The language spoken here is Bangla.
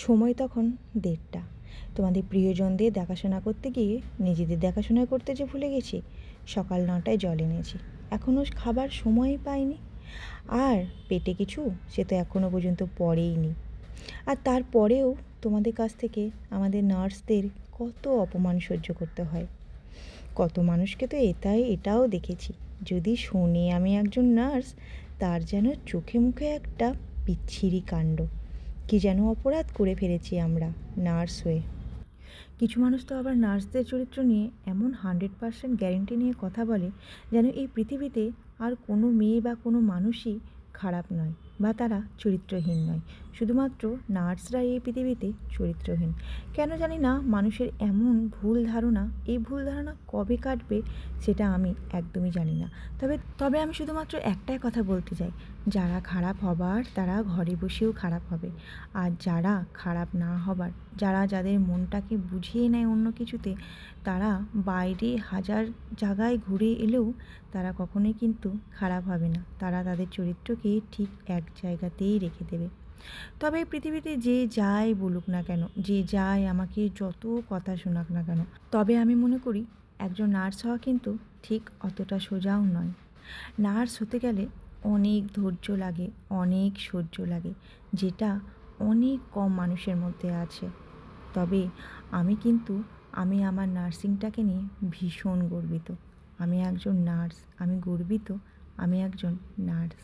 সময় তখন ১:৩০। তোমাদের প্রিয়জনদের দেখাশোনা করতে গিয়ে নিজেদের দেখাশোনা করতে যে ভুলে গেছি। সকাল ৯টায় জল এনেছি, এখনও খাবার সময়ই পাইনি। আর পেটে কিছু সে তো এখনও পর্যন্ত পড়েইনি। আর তারপরেও তোমাদের কাছ থেকে আমাদের নার্সদের কত অপমান সহ্য করতে হয়। কত মানুষকে তো এটাও দেখেছি, যদি শুনি আমি একজন নার্স, তার যেন চোখে মুখে একটা বিচ্ছিরি কাণ্ড। কি যেন অপরাধ করে ফেলেছি আমরা নার্স হয়ে। কিছু মানুষ তো আবার নার্সদের চরিত্র নিয়ে এমন 100% গ্যারেন্টি নিয়ে কথা বলে, যেন এই পৃথিবীতে আর কোনো মেয়ে বা কোনো মানুষই খারাপ নয় বা তারা চরিত্রহীন নয়। শুধুমাত্র নার্সরা এই পৃথিবীতে চরিত্রহীন। কেন জানি না মানুষের এমন ভুল ধারণা, এই ভুল ধারণা কবে কাটবে সেটা আমি একদমই জানি না। তবে আমি শুধুমাত্র একটাই কথা বলতে চাই, যারা খারাপ হবার তারা ঘরে বসেও খারাপ হবে। আর যারা খারাপ না হবার, যাদের মনটাকে বুঝিয়ে নেয় অন্য কিছুতে, তারা বাইরে হাজার জায়গায় ঘুরে এলেও তারা কখনোই কিন্তু খারাপ হবে না। তারা তাদের চরিত্রকে ঠিক এক জায়গাতেই রেখে দেবে। তবে পৃথিবীতে যে যাই বলুক না কেন, যে যাই আমাকে যত কথা শোনাক না কেন, তবে আমি মনে করি একজন নার্স হওয়া কিন্তু ঠিক অতটা সোজাও নয়। নার্স হতে গেলে অনেক ধৈর্য লাগে, অনেক সহ্য লাগে, যেটা অনেক কম মানুষের মধ্যে আছে। তবে আমি আমার নার্সিংটাকে নিয়ে ভীষণ গর্বিত। আমি একজন নার্স, আমি গর্বিত আমি একজন নার্স।